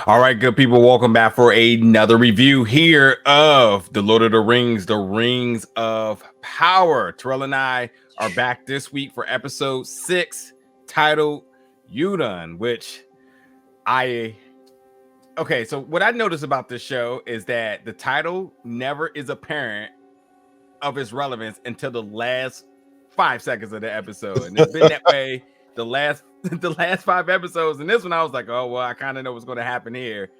All right, good people, welcome back for another review here of The Lord of the Rings, The Rings of Power. Terrell and I are back this week for episode 6, titled Udûn, so what I noticed about this show is that the title never is apparent of its relevance until the last 5 seconds of the episode. And it's been that way the last 5 episodes. And this one I was like, oh well, I kind of know what's going to happen here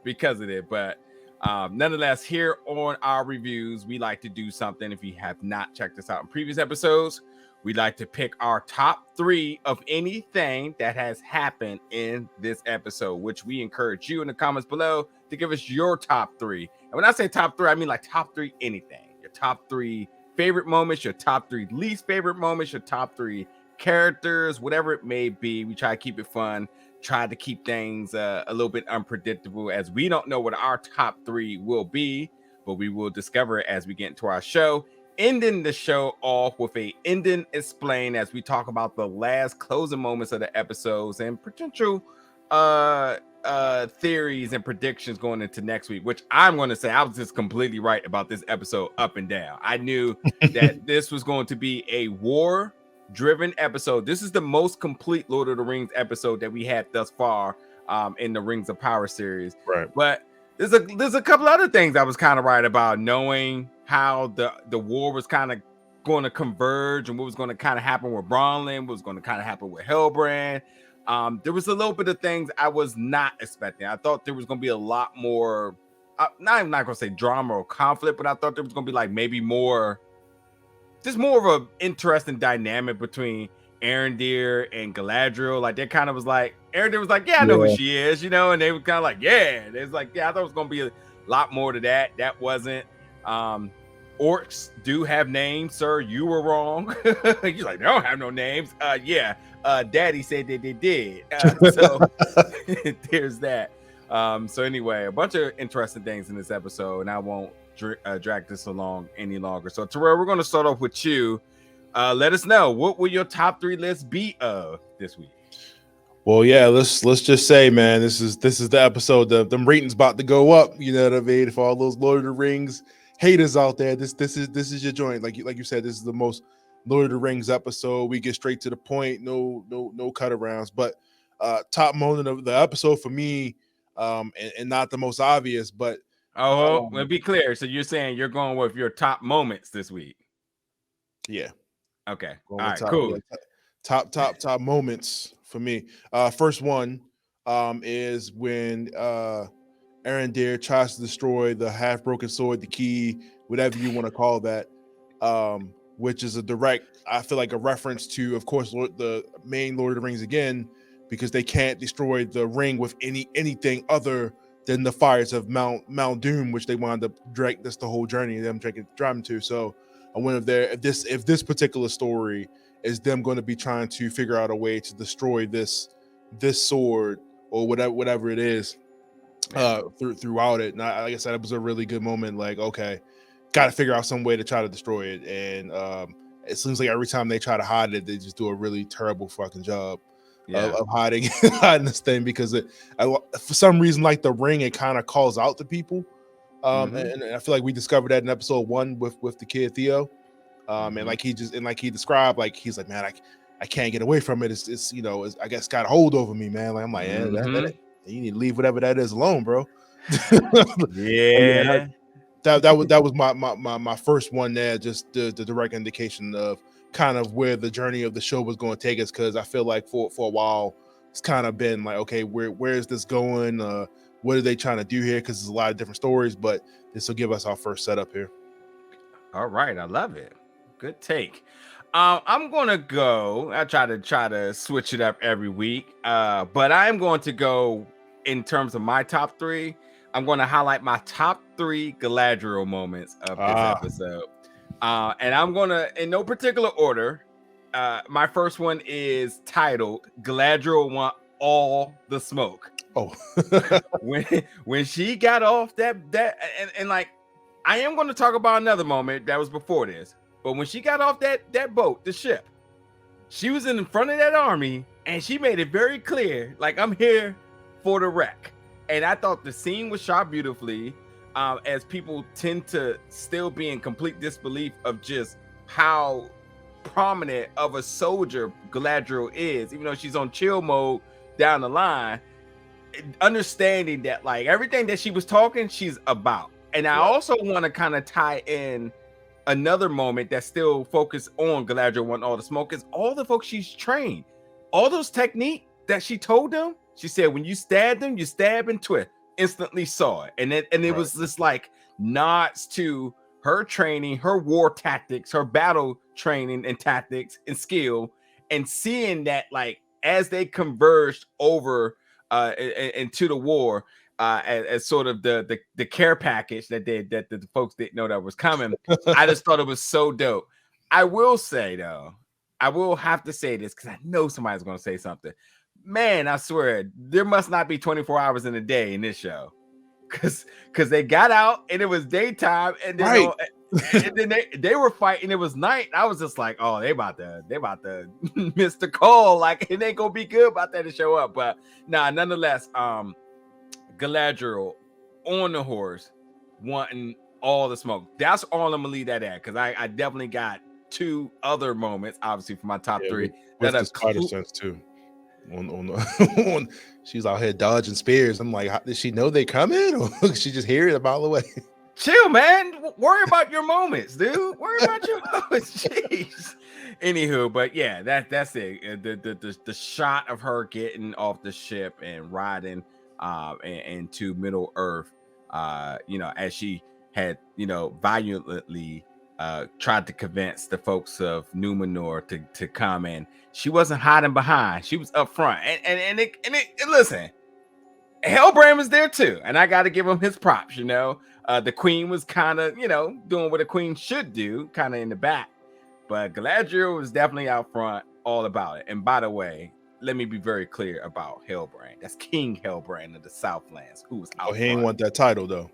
because of it. But nonetheless, here on our reviews, we like to do something. If you have not checked us out in previous episodes, we like to pick our top 3 of anything that has happened in this episode, which we encourage you in the comments below to give us your top 3. And when I say top 3, I mean like top 3 anything. Your top 3 favorite moments, your top 3 least favorite moments, your top 3 characters, whatever it may be. We try to keep it fun, try to keep things a little bit unpredictable, as we don't know what our top 3 will be, but we will discover it as we get into our show. Ending the show off with a ending explain as we talk about the last closing moments of the episodes and potential theories and predictions going into next week, which I'm going to say I was just completely right about this episode up and down. I knew that this was going to be a war driven episode. This is the most complete Lord of the Rings episode that we had thus far in the Rings of Power series. Right. But there's a couple other things I was kind of right about, knowing how the war was kind of going to converge and what was going to kind of happen with Bronlin, what was going to kind of happen with Hellbrand. There was a little bit of things I was not expecting. I thought there was going to be a lot more, I'm not going to say drama or conflict, but I thought there was going to be like maybe more of an interesting dynamic between Arondir and Galadriel. Like, they kind of was like, Arondir was like, yeah, I know who she is, you know, and they were kind of like, yeah. It's like, yeah, I thought it was going to be a lot more to that. That wasn't. Orcs do have names, sir. You were wrong. He's like, they don't have no names. Daddy said that they did. So there's that. So anyway, a bunch of interesting things in this episode, and I won't drag this along any longer. So Terrell, we're going to start off with you. Let us know, what will your top 3 list be of this week? Well, yeah, let's just say, man, this is the episode. Them ratings about to go up. You know what I mean? For all those Lord of the Rings haters out there, this is your joint. Like you said, this is the most Lord of the Rings episode. We get straight to the point. No cut arounds. But top moment of the episode for me, and not the most obvious, but let's be clear. So you're saying you're going with your top moments this week? Yeah. Okay. All right. Cool. Yeah, top moments for me. First one is when Arondir tries to destroy the half-broken sword, the key, whatever you want to call that, which is a direct, I feel like, a reference to, of course, the main Lord of the Rings again, because they can't destroy the ring with anything other than the fires of Mount Doom, which they wound up drag. That's the whole journey of them driving to. So I wonder if this particular story is them going to be trying to figure out a way to destroy this sword or whatever it is throughout it. And like I said, it was a really good moment. Like, okay, got to figure out some way to try to destroy it. And it seems like every time they try to hide it, they just do a really terrible fucking job of hiding this thing, because for some reason, like the ring, it kind of calls out to people. And I feel like we discovered that in episode 1 with the kid Theo. And like he described, like he's like, man, I can't get away from it. It's you know, I guess got a hold over me, man. Like I'm like, that you need to leave whatever that is alone, bro. Yeah. That was my first one there, just the direct indication of kind of where the journey of the show was going to take us, because I feel like for a while it's kind of been like, okay, where is this going? What are they trying to do here? Because there's a lot of different stories, but this will give us our first setup here. All right, I love it. Good take. I'm gonna go. I try to switch it up every week, but I'm going to go in terms of my top 3. I'm going to highlight my top 3 Galadriel moments of this episode, and I'm gonna, in no particular order. My first one is titled "Galadriel Want All the Smoke." Oh, when she got off that and like, I am going to talk about another moment that was before this, but when she got off that boat, the ship, she was in front of that army and she made it very clear, like, I'm here for the wreck. And I thought the scene was shot beautifully, as people tend to still be in complete disbelief of just how prominent of a soldier Galadriel is, even though she's on chill mode down the line, understanding that like everything that she was talking, she's about. And I also want to kind of tie in another moment that's still focused on Galadriel wanting all the smoke, is all the folks she's trained, all those techniques that she told them. She said, when you stab them, you stab and twist. Instantly saw it. And it was this like nods to her training, her war tactics, her battle training and tactics and skill, and seeing that like as they converged over into the war, as sort of the care package that the folks didn't know that was coming. I just thought it was so dope. I will say though, I will have to say this because I know somebody's going to say something. Man, I swear there must not be 24 hours in a day in this show, because they got out and it was daytime, and then and then they were fighting. It was night. I was just like, oh, they about to miss the call. Like it ain't gonna be good about that to show up. But nah, nonetheless, Galadriel on the horse wanting all the smoke. That's all I'm gonna leave that at, because I definitely got two other moments, obviously for my top three. With the spider sense too. On she's out here dodging spears. I'm like, did she know they coming, or she just hear it a mile away? Chill, man. Worry about your moments, dude. Worry about your moments. Jeez. Anywho, but yeah, that's it. The shot of her getting off the ship and riding into Middle Earth, as she had, valiantly tried to convince the folks of Numenor to come in. She wasn't hiding behind. She was up front. And listen, Hellbrand was there too. And I got to give him his props, The queen was kind of, doing what a queen should do, kind of in the back. But Galadriel was definitely out front, all about it. And by the way, let me be very clear about Hellbrand. That's King Hellbrand of the Southlands, who was out front. He didn't want that title, though.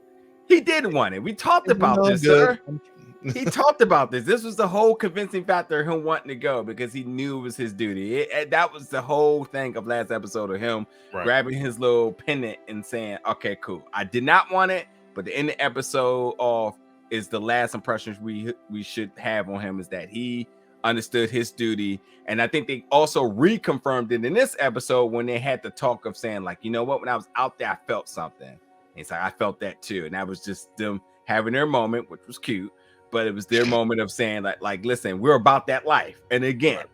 He did want it. We talked about this, sir. He talked about this. This was the whole convincing factor of him wanting to go, because he knew it was his duty. That was the whole thing of last episode of him grabbing his little pendant and saying, okay, cool. I did not want it, but the end of the episode off is the last impressions we should have on him, is that he understood his duty. And I think they also reconfirmed it in this episode when they had the talk of saying, like, you know what, when I was out there, I felt something. And it's like, I felt that too. And that was just them having their moment, which was cute. But it was their moment of saying like, listen, we're about that life. And again,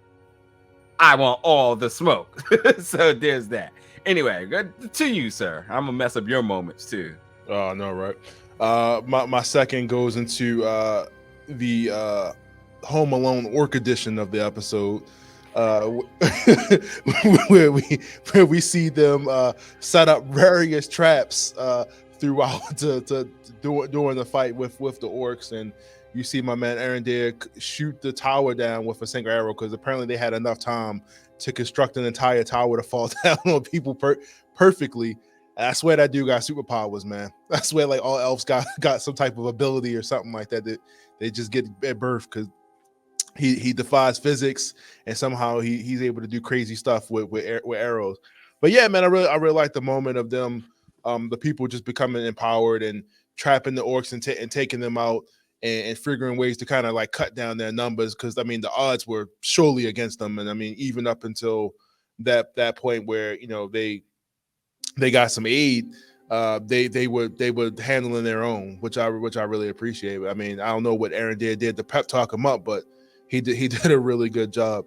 I want all the smoke. So there's that. Anyway, good to you, sir. I'm gonna mess up your moments too. Oh, no, right. My second goes into the Home Alone Orc edition of the episode, where we see them set up various traps throughout during the fight with the orcs. And you see my man Arendir shoot the tower down with a single arrow, because apparently they had enough time to construct an entire tower to fall down on people perfectly. I swear that dude got superpowers, man. I swear like all elves got some type of ability or something like that they just get at birth, because he defies physics and somehow he's able to do crazy stuff with arrows. But yeah, man, I really like the moment of them, the people just becoming empowered and trapping the orcs and taking them out. And figuring ways to kind of like cut down their numbers, because I mean the odds were surely against them, and I mean even up until that point where they got some aid, they were handling their own, which I really appreciate. I mean, I don't know what Arendir did to pep talk him up, but he did a really good job.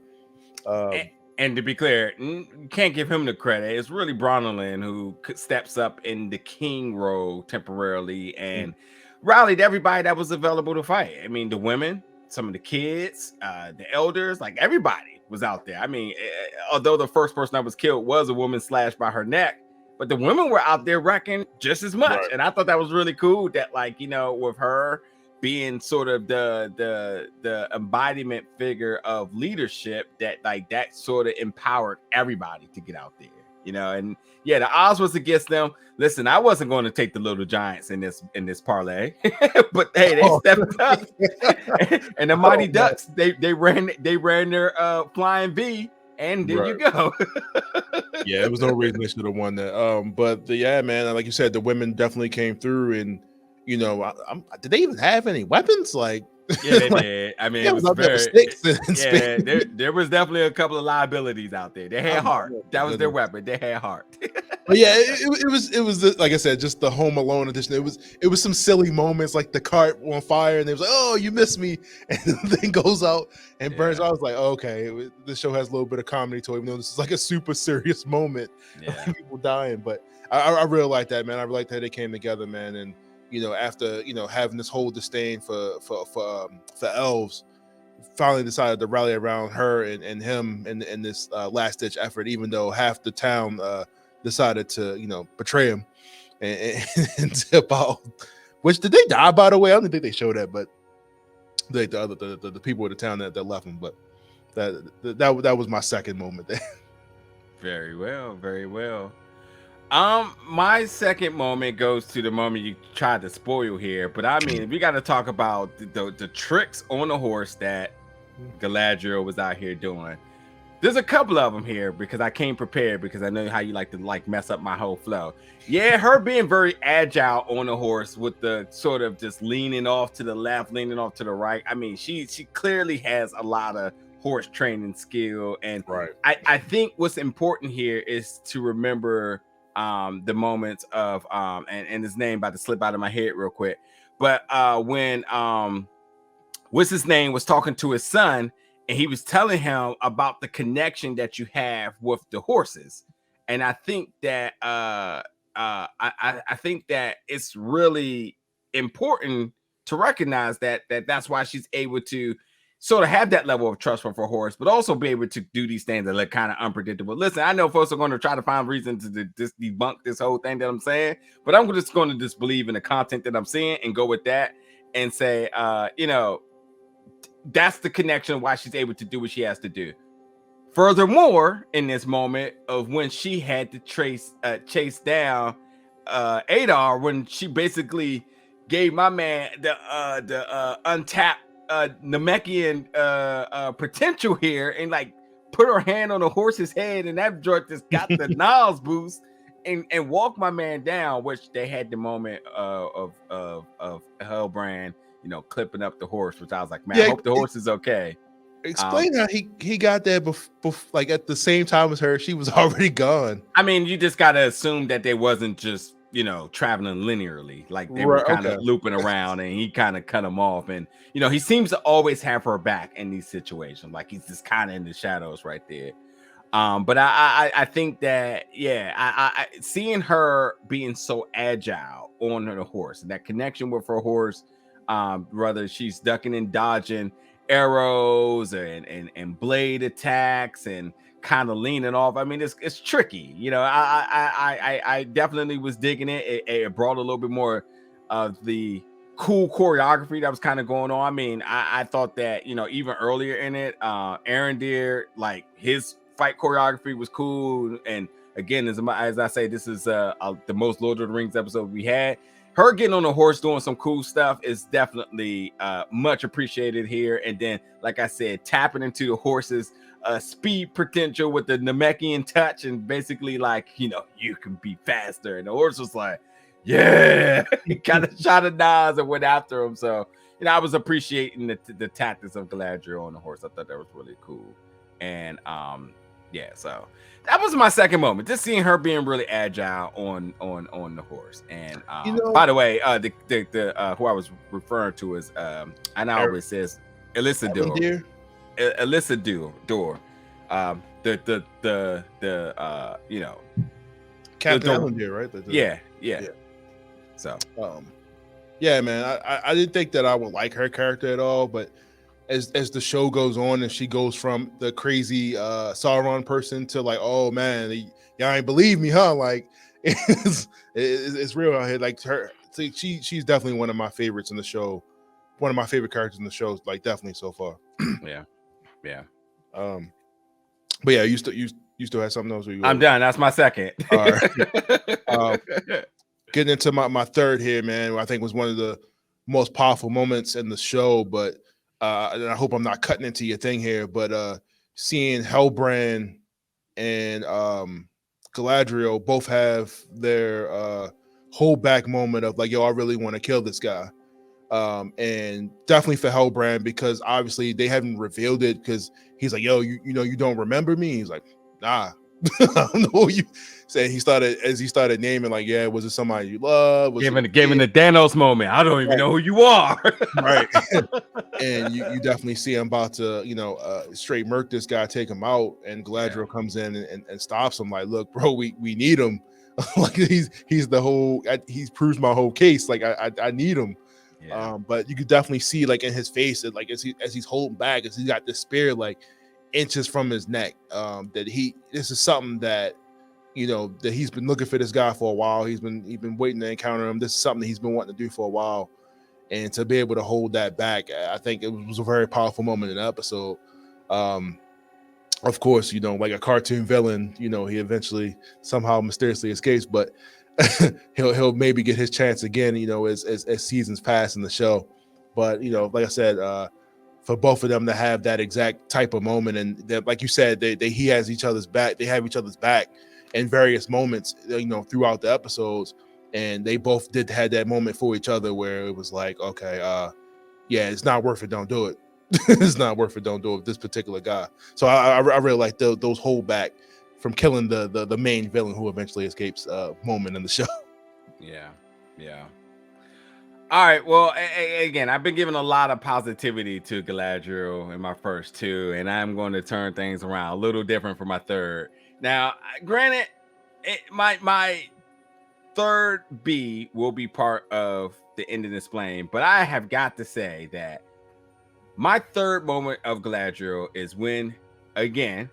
And to be clear, you can't give him the credit. It's really Bronwyn who steps up in the king role temporarily and rallied everybody that was available to fight. I mean, the women, some of the kids, the elders, like everybody was out there. I mean, although the first person that was killed was a woman slashed by her neck, but the women were out there wrecking just as much. And I thought that was really cool that, like, with her being sort of the embodiment figure of leadership, that sort of empowered everybody to get out there. And yeah, the odds was against them. Listen, I wasn't going to take the little giants in this parlay, but hey, they stepped up. And the Mighty Ducks, they ran their flying V and there you go. Yeah, there was no reason they should have won that. But yeah, man, like you said, the women definitely came through, and you know, did they even have any weapons? Like, yeah, they did. I mean, it was very sticks and yeah. There was definitely a couple of liabilities out there. They had heart. That was their weapon. They had heart. But yeah, it was like I said, just the Home Alone edition. It was some silly moments, like the cart on fire, and they was like, "Oh, you missed me," and the thing goes out and burns. I was like, oh, "Okay, this show has a little bit of comedy to it, even though this is like a super serious moment, of people dying." But I really like that, man. I really like that they came together, man. And you know, after having this whole disdain for elves, finally decided to rally around her and him in this last ditch effort, even though half the town decided to betray him and tip out. Which, did they die, by the way? I don't think they showed that, but the people of the town that left him. But that was my second moment there. Very well, very well. My second moment goes to the moment you tried to spoil here, but I mean, we got to talk about the tricks on the horse that Galadriel was out here doing. There's a couple of them here because I came prepared, because I know how you like to mess up my whole flow. Yeah, her being very agile on the horse with the sort of just leaning off to the left, leaning off to the right. I mean, she clearly has a lot of horse training skill, and I think what's important here is to remember the moments of and his name about to slip out of my head real quick, but when what's his name was talking to his son, and he was telling him about the connection that you have with the horses. And I think that I think that it's really important to recognize that's why she's able to sort of have that level of trust for her horse, but also be able to do these things that look kind of unpredictable. Listen, I know folks are going to try to find reason to just debunk this whole thing that I'm saying, but I'm just going to just believe in the content that I'm seeing and go with that and say, that's the connection why she's able to do what she has to do. Furthermore, in this moment of when she had to chase down Adar, when she basically gave my man the untapped Namekian potential here, and like put her hand on the horse's head, and that joint just got the Niles boost and walked my man down, which they had the moment of Hellbrand, clipping up the horse, which I was like, man, I hope the horse is okay. Explain how he got there like at the same time as her. She was already gone. I mean, you just gotta assume that they wasn't just traveling linearly, like they were kind of looping around, and he kind of cut him off. And he seems to always have her back in these situations, like he's just kind of in the shadows right there. But I think that I seeing her being so agile on her horse, and that connection with her horse, whether she's ducking and dodging arrows and blade attacks and kind of leaning off. I mean, it's tricky. I definitely was digging it. It brought a little bit more of the cool choreography that was kind of going on. I mean, I thought that even earlier in it, Arondir, like his fight choreography was cool. And again, as I say, this is the most Lord of the Rings episode we had. Her getting on a horse doing some cool stuff is definitely much appreciated here. And then, like I said, tapping into the horse's speed potential with the Namekian touch, and basically like, you can be faster. And the horse was like, yeah, he kind of shot a nose and went after him. So, I was appreciating the tactics of Galadriel on the horse. I thought that was really cool. And so that was my second moment, just seeing her being really agile on the horse. And by the way, the who I was referring to is I know always says Elizador. Elizador. Captain Arondir, right? Yeah. So yeah, man, I didn't think that I would like her character at all, but as the show goes on and she goes from the crazy Sauron person to like, oh man, y'all ain't believe me, huh? Like it's real out here. Like her, she's definitely one of my favorites in the show. One of my favorite characters in the show, like definitely so far. yeah. But yeah, you still have something else? I'm done. That's my second. All right. Getting into my third here, man, I think was one of the most powerful moments in the show, but and I hope I'm not cutting into your thing here, but seeing Hellbrand and Galadriel both have their hold back moment of like, yo, I really want to kill this guy. And definitely for Hellbrand, because obviously they haven't revealed it, because he's like, yo, you know, you don't remember me? He's like, nah. I don't know who you said. He started naming, like, yeah, was it somebody you love? Giving the Thanos moment. I don't even know who you are. Right. And you definitely see him about to, you know, straight murk this guy, take him out, and Galadriel comes in and stops him. Like, look, bro, we need him. Like he's the whole, he's proves my whole case. Like I need him. Yeah. But you could definitely see, like, in his face, that like as he's holding back, as he got the spear like inches from his neck, that this is something that, you know, that he's been looking for this guy for a while. He's been waiting to encounter him. This is something that he's been wanting to do for a while, and to be able to hold that back, I think it was a very powerful moment in the episode. Of course, you know, like a cartoon villain, you know, he eventually somehow mysteriously escapes, but he'll maybe get his chance again, you know, as seasons pass in the show. But, you know, like I said, for both of them to have that exact type of moment, and that, like you said, he has each other's back. They have each other's back in various moments, you know, throughout the episodes, and they both did have that moment for each other where it was like, okay, yeah, it's not worth it. Don't do it. It's not worth it. Don't do it with this particular guy. So I really like those hold back from killing the main villain who eventually escapes moment in the show. Yeah. All right. Well, again, I've been giving a lot of positivity to Galadriel in my first two, and I'm going to turn things around a little different for my third. Now, granted, my third B will be part of the ending explain, but I have got to say that my third moment of Galadriel is when, again,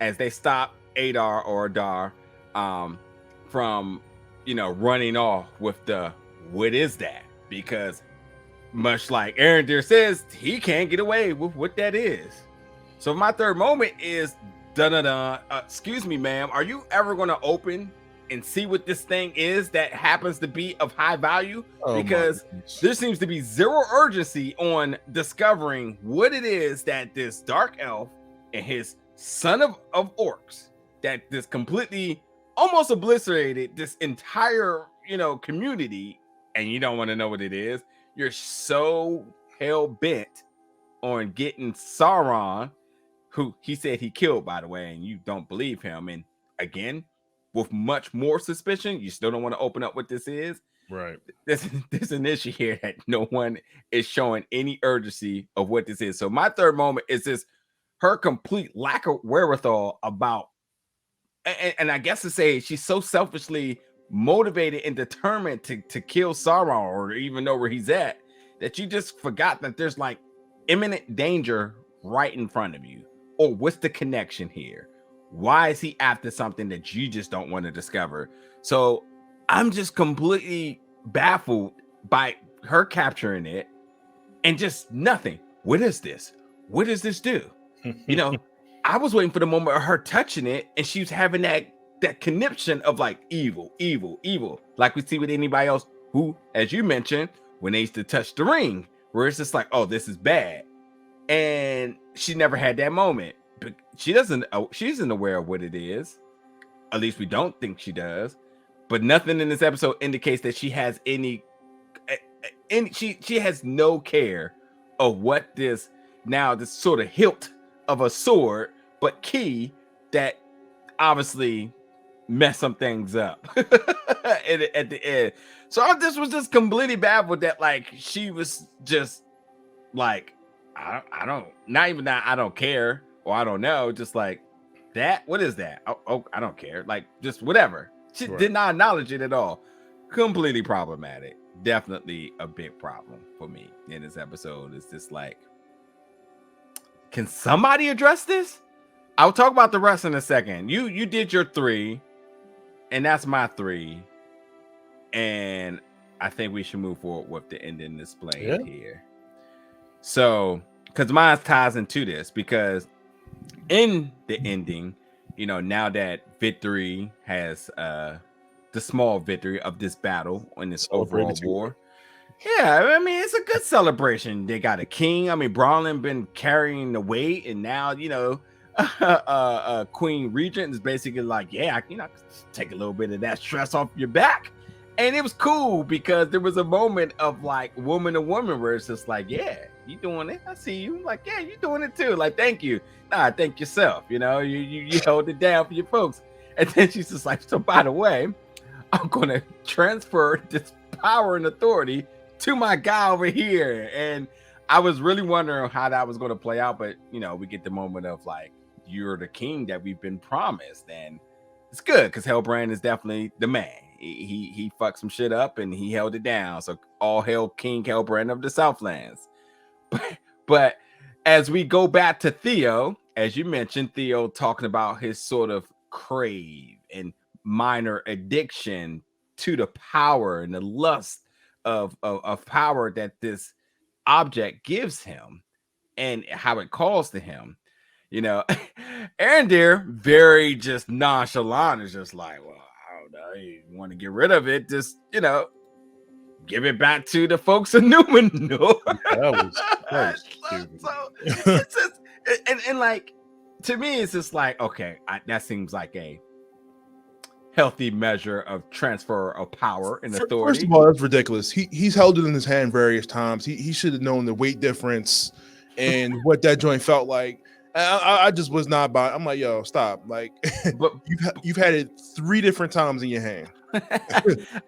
as they stop Adar or Adar from, you know, running off with the what is that? Because much like Arendir says, he can't get away with what that is. So my third moment is excuse me, ma'am, are you ever going to open and see what this thing is that happens to be of high value? Because there seems to be zero urgency on discovering what it is that this dark elf and his son of orcs that this completely almost obliterated this entire, you know, community, and you don't want to know what it is. You're so hell bent on getting Sauron, who he said he killed, by the way, and you don't believe him. And again, with much more suspicion, you still don't want to open up what this is. Right. There's an issue here that no one is showing any urgency of what this is. So my third moment is this, her complete lack of wherewithal about, and I guess to say she's so selfishly motivated and determined to kill Sauron or even know where he's at, that you just forgot that there's like imminent danger right in front of you. Or what's the connection here? Why is he after something that you just don't want to discover? So I'm just completely baffled by her capturing it and just nothing. What is this? What does this do? You know, I was waiting for the moment of her touching it, and she was having that conniption of like evil, like we see with anybody else who, as you mentioned, when they used to touch the ring, where it's just like, oh, this is bad. And she never had that moment. But she isn't aware of what it is. At least we don't think she does. But nothing in this episode indicates that she has any she has no care of what this sort of hilt of a sword, but key that obviously mess some things up at the end. So I just was just completely baffled that like she was just like, I don't care, or I don't know, just like that. What is that? Oh, I don't care. Like just whatever. She did not acknowledge it at all. Completely problematic. Definitely a big problem for me in this episode. It's just like, can somebody address this? I'll talk about the rest in a second. You did your 3, and that's my 3. And I think we should move forward with the ending displayed here. So, because mine ties into this, because in the ending, you know, now that victory has the small victory of this battle in this overall war. Yeah, I mean, it's a good celebration. They got a king. I mean, Brawlin been carrying the weight, and now, you know, Queen Regent is basically like, yeah, I can take a little bit of that stress off your back. And it was cool because there was a moment of like woman to woman where it's just like, yeah, you doing it. I see you. Like, yeah, you doing it too. Like, thank you. Nah, thank yourself. You know, you held it down for your folks. And then she's just like, so by the way, I'm gonna transfer this power and authority to my guy over here. And I was really wondering how that was going to play out, but you know, we get the moment of like, you're the king that we've been promised, and it's good because Hellbrand is definitely the man. He fucked some shit up and he held it down. So all hail King Hellbrand of the Southlands. But as we go back to Theo, as you mentioned, Theo talking about his sort of crave and minor addiction to the power and the lust of power that this object gives him and how it calls to him. You know, Arendir very just nonchalant is just like, well, I don't know, you want to get rid of it, just, you know, give it back to the folks of Numenor. That was stupid. So it's just, and like, to me, it's just like, okay, that seems like a healthy measure of transfer of power and authority. First of all, that's ridiculous. He's held it in his hand various times. He should have known the weight difference and what that joint felt like. I just was not buying. I'm like, yo, stop. Like, but you've had it 3 different times in your hand.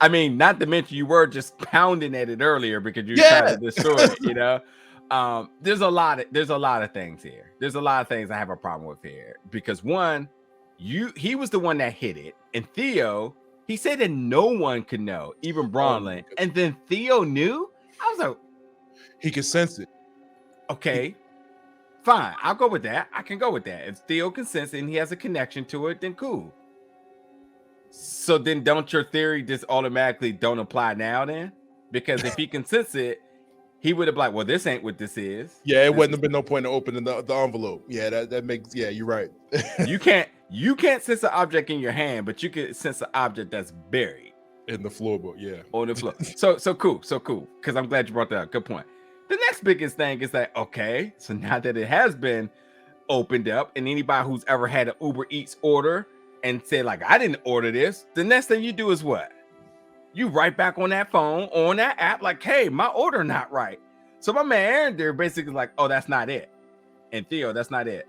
I mean, not to mention you were just pounding at it earlier because you're trying to destroy it, you know. There's a lot of things here. There's a lot of things I have a problem with here because one, he was the one that hit it, and Theo, he said that no one could know, even Bronlin, and then Theo knew. I was like, he could sense it. Okay, fine, I'll go with that. I can go with that. If Theo can sense it and he has a connection to it, then cool. So then don't your theory just automatically don't apply now then? Because if he can sense it, he would have like, well, this ain't what this is. Yeah, it wouldn't have been no point in opening the envelope. Yeah, that makes, yeah, you're right. you can't sense an object in your hand, but you can sense an object that's buried in the floorboard, yeah. On the floor. So cool. Because I'm glad you brought that up. Good point. The next biggest thing is that, okay, so now that it has been opened up, and anybody who's ever had an Uber Eats order and said, like, I didn't order this, the next thing you do is what? You right back on that phone, on that app, like, hey, my order not right. So my man Aaron, they're basically like, oh, that's not it. And Theo, that's not it.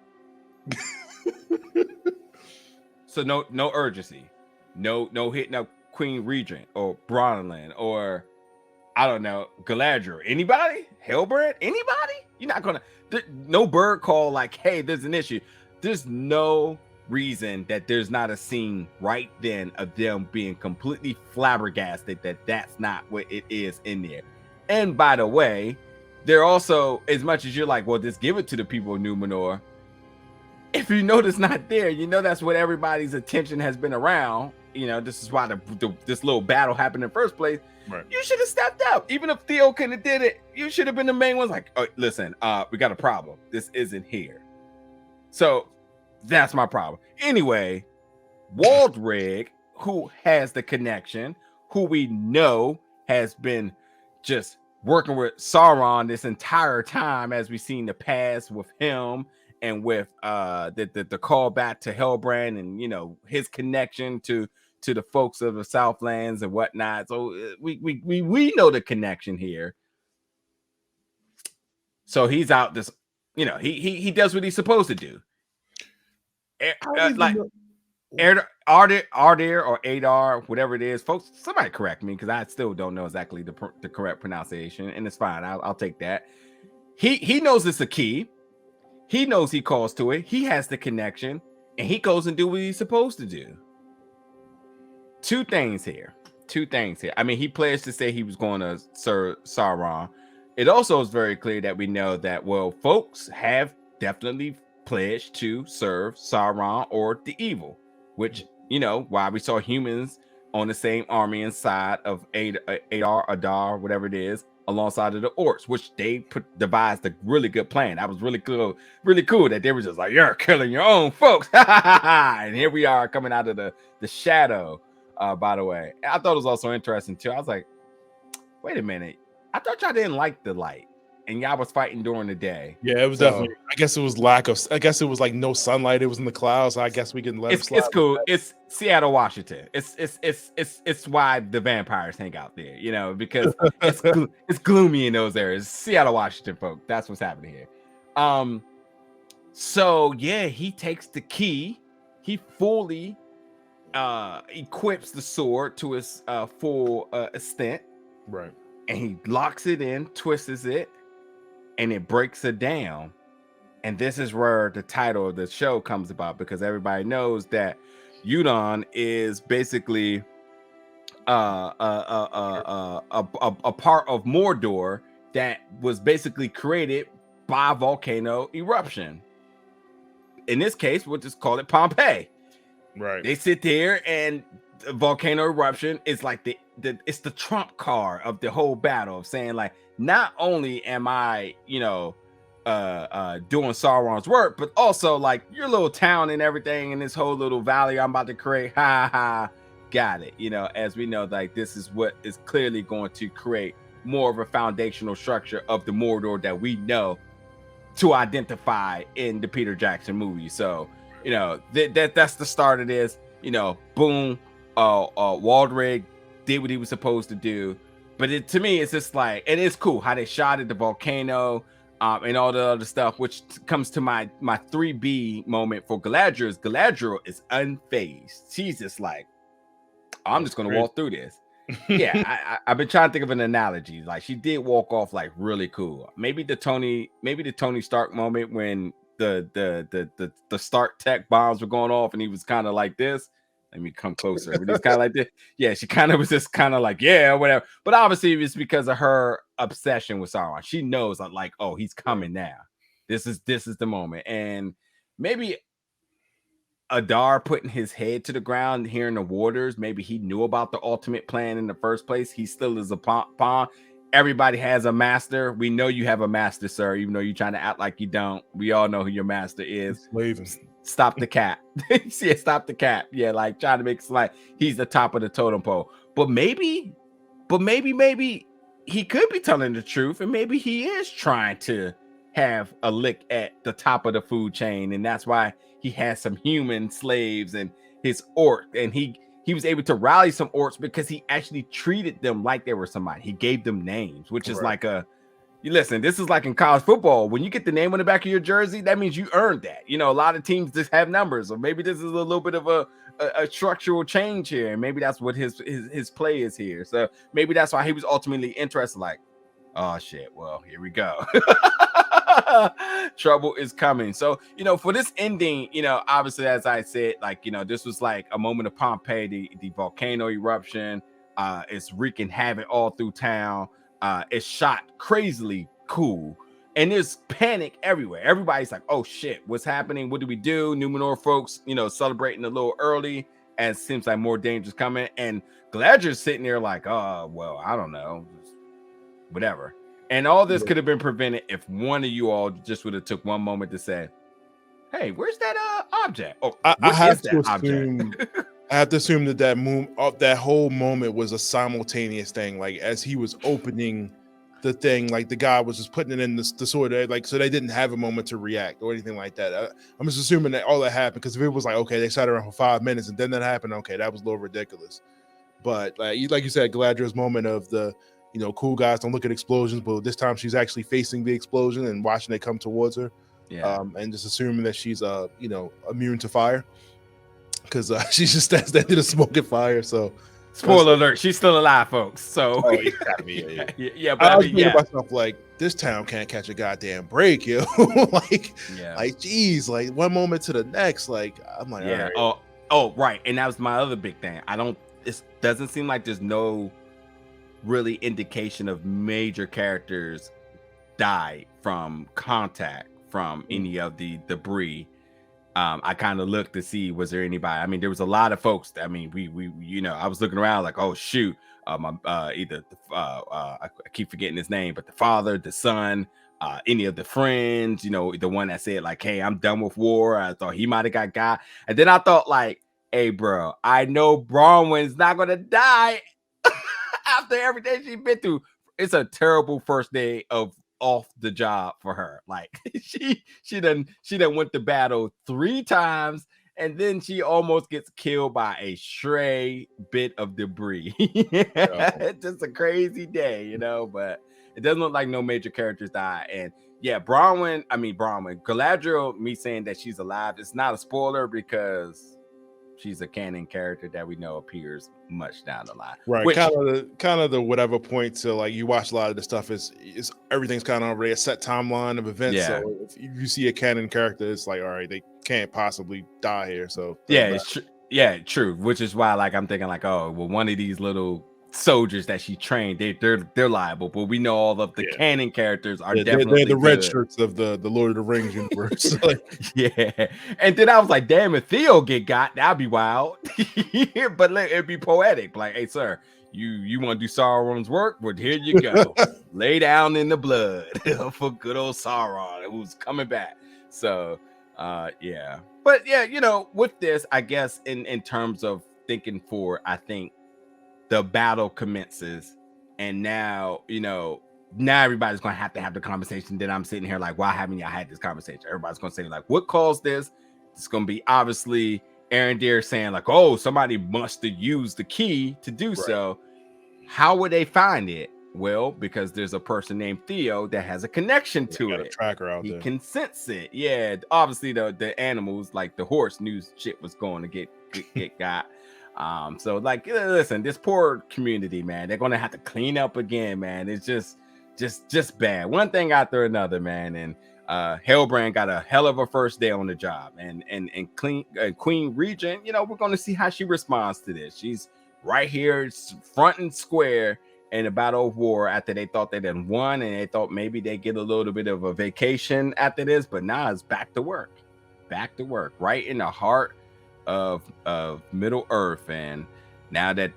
So no urgency. No hitting up Queen Regent or Bronlin or I don't know, Galadriel. Anybody? Hellbrand? Anybody? You're not gonna no bird call like, hey, there's an issue. There's no reason that there's not a scene right then of them being completely flabbergasted that that's not what it is in there. And by the way, they're also, as much as you're like, well, just give it to the people of Numenor. If you know it's not there, you know that's what everybody's attention has been around. You know, this is why this little battle happened in the first place. Right. You should have stepped up. Even if Theo couldn't have did it, you should have been the main ones like, oh, listen, we got a problem. This isn't here. So that's my problem. Anyway, Waldrig, who has the connection, who we know has been just working with Sauron this entire time, as we've seen the past with him and with the call back to Hellbrand and, you know, his connection to the folks of the Southlands and whatnot. So we know the connection here. So he's out this, you know, he does what he's supposed to do. Like Adar or Adar, whatever it is, folks. Somebody correct me because I still don't know exactly the correct pronunciation, and it's fine. I'll take that. He knows it's a key. He knows he calls to it. He has the connection, and he goes and do what he's supposed to do. Two things here. I mean, he pledged to say he was going to serve Sauron. It also is very clear that we know that, well, folks have definitely pledged to serve Sauron or the evil, which, you know, why we saw humans on the same army inside of Adar, whatever it is, alongside of the orcs, which they devised a really good plan. That was really cool that they were just like, you're killing your own folks. And here we are coming out of the shadow, by the way. I thought it was also interesting too. I was like, wait a minute. I thought y'all didn't like the light. and y'all was fighting during the day. Yeah, it was definitely. I guess it was I guess it was like no sunlight. It was in the clouds. So I guess we can let it slide. It's cool. It's Seattle, Washington. It's why the vampires hang out there, you know, because it's gloomy in those areas. Seattle, Washington, folk. That's what's happening here. So yeah, he takes the key. He fully equips the sword to his full extent. Right. And he locks it in, twists it, and it breaks it down. And this is where the title of the show comes about, because everybody knows that Udûn is basically a part of Mordor that was basically created by volcano eruption. In this case, we'll just call it Pompeii. Right. They sit there, and the volcano eruption is like it's the trump card of the whole battle, of saying like, not only am I, you know, doing Sauron's work, but also like your little town and everything in this whole little valley I'm about to create. Ha ha, got it. You know, as we know, like this is what is clearly going to create more of a foundational structure of the Mordor that we know to identify in the Peter Jackson movie. So, you know, that's the start of this. You know, boom, Waldrig did what he was supposed to do. But to me, it's just like, it is cool how they shot at the volcano and all the other stuff, which comes to my 3B moment for Galadriel. Galadriel is unfazed. She's just like, I'm just going to walk through this. Yeah, I've been trying to think of an analogy. Like, she did walk off like really cool. Maybe the Tony Stark moment when the Stark tech bombs were going off and he was kind of like this. Let me come closer. But he's kind of like this. Yeah, she kind of was just kind of like, yeah, whatever. But obviously it's because of her obsession with Sauron. She knows like, oh, he's coming now. This is the moment. And maybe Adar putting his head to the ground here in the waters, maybe he knew about the ultimate plan in the first place. He still is a pawn. Everybody has a master. We know you have a master, sir, even though you're trying to act like you don't. We all know who your master is. Stop the cap. Yeah, stop the cap. Yeah, like trying to make it like he's the top of the totem pole. But maybe he could be telling the truth, and maybe he is trying to have a lick at the top of the food chain, and that's why he has some human slaves and his orc, and he was able to rally some orcs because he actually treated them like they were somebody. He gave them names, which is like you listen, this is like in college football. When you get the name on the back of your jersey, that means you earned that. You know, a lot of teams just have numbers, or maybe this is a little bit of a structural change here, and maybe that's what his play is here. So maybe that's why he was ultimately interested. Like, oh shit, well, here we go. Trouble is coming. So, you know, for this ending, you know, obviously, as I said, like, you know, this was like a moment of Pompeii, the volcano eruption. It's wreaking havoc all through town. It's shot crazily cool, and there's panic everywhere. Everybody's like, oh shit, what's happening? What do we do? Numenor folks, you know, celebrating a little early, as it seems like more danger's coming. And Galadriel's sitting there like, oh, well, I don't know, whatever. And all this could have been prevented if one of you all just would have took one moment to say, hey, where's that object? Oh, I have to assume I have to assume that whole moment was a simultaneous thing. Like, as he was opening the thing, like the guy was just putting it in the sword, like, so they didn't have a moment to react or anything like that. I'm just assuming that all that happened, because if it was like, okay, they sat around for 5 minutes and then that happened, okay, that was a little ridiculous. But like you said, Galadriel's moment of the, you know, cool guys don't look at explosions, but this time she's actually facing the explosion and watching it come towards her. Yeah. And just assuming that she's you know, immune to fire, because she just stands there to the smoke and fire. So, spoiler alert, she's still alive, folks. So, oh, yeah. Yeah, but I was thinking to myself, like, this town can't catch a goddamn break, yo. like, geez, like one moment to the next. Like, I'm like, yeah. All right. Oh, right. And that was my other big thing. It doesn't seem like there's no really indication of major characters died from contact from any of the debris. I kind of looked to see, was there anybody? I mean, there was a lot of folks. I mean, we you know, I was looking around like, oh shoot, I keep forgetting his name, but the father, the son, any of the friends, you know, the one that said like, hey, I'm done with war. I thought he might have got, and then I thought like, hey, bro, I know Bronwyn's not gonna die after everything she's been through. It's a terrible first day of off the job for her. Like she done went to battle 3 times, and then she almost gets killed by a stray bit of debris. It's just a crazy day, you know, but it doesn't look like no major characters die. And yeah, Galadriel, me saying that she's alive, it's not a spoiler because she's a canon character that we know appears much down the line. Right. Which, kind of the whatever point to like you watch a lot of the stuff is everything's kind of already a set timeline of events. Yeah. So if you see a canon character, it's like, all right, they can't possibly die here. So yeah, it's true. Yeah, true. Which is why like I'm thinking like, oh, well, one of these little soldiers that she trained, they're liable, but we know all of the canon characters are definitely they're the red shirts of the Lord of the Rings universe. Yeah, and then I was like, damn, if Theo got, that'd be wild. But it'd be poetic. Like, hey, sir, you want to do Sauron's work? Well, here you go. Lay down in the blood for good old Sauron, who's coming back. So, yeah, but yeah, you know, with this, I guess in terms of thinking forward, I think the battle commences, and now, you know, now everybody's gonna have to have the conversation. Then I'm sitting here like, why haven't y'all had this conversation? Everybody's gonna say like, what caused this? It's gonna be obviously Arondir saying like, oh, somebody must have used the key to do so. How would they find it? Well, because there's a person named Theo that has a connection to it. A tracker out he there. Can sense it. Yeah, obviously the animals, like the horse, knew shit was going to get got. So like, listen, this poor community, man, they're gonna have to clean up again, man. It's just bad. One thing after another, man. And Hellbrand got a hell of a first day on the job, and Queen Regent, you know, we're gonna see how she responds to this. She's right here, front and square in the Battle of War after they thought they done won, and they thought maybe they get a little bit of a vacation after this, but now it's back to work, right in the heart of Middle Earth. And now that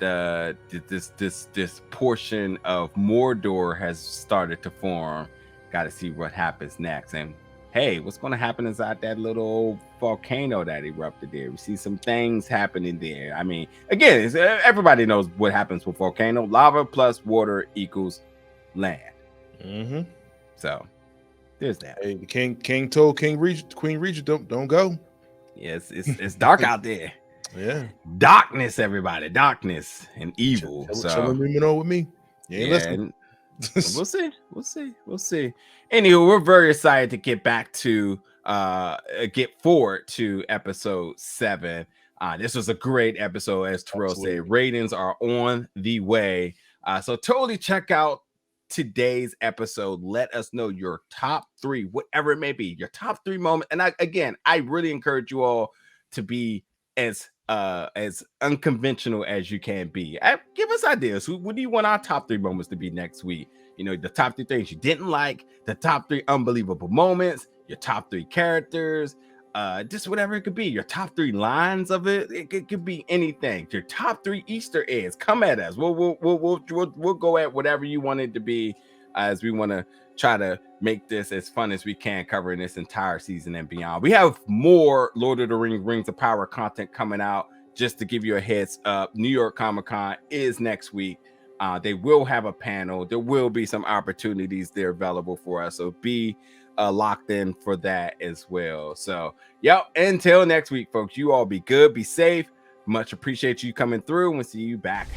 this portion of Mordor has started to form, got to see what happens next. And hey, what's going to happen inside that little volcano that erupted there? We see some things happening there. I mean, again, everybody knows what happens with volcano. Lava plus water equals land. So there's that. Hey, the king told Queen Regent, don't go. Yes, it's dark out there. Yeah, darkness, everybody, darkness and evil. So with me. Listen. We'll see. Anywho, we're very excited to get back to get forward to episode 7. This was a great episode, as Terrell said. Ratings are on the way. So totally check out today's episode. Let us know your top 3, whatever it may be, your top 3 moments. And I really encourage you all to be as unconventional as you can be. Give us ideas. What do you want our top 3 moments to be next week? You know, the top 3 things you didn't like, the top 3 unbelievable moments, your top 3 characters, just whatever it could be. Your top 3 lines of it. It could be anything. Your top 3 Easter eggs. Come at us. We'll go at whatever you want it to be, as we want to try to make this as fun as we can, covering this entire season and beyond. We have more Lord of the Rings of Power content coming out. Just to give you a heads up, New York Comic-Con is next week. They will have a panel. There will be some opportunities there available for us. So be locked in for that as well. So, until next week, folks, you all be good, be safe. Much appreciate you coming through, and we'll see you back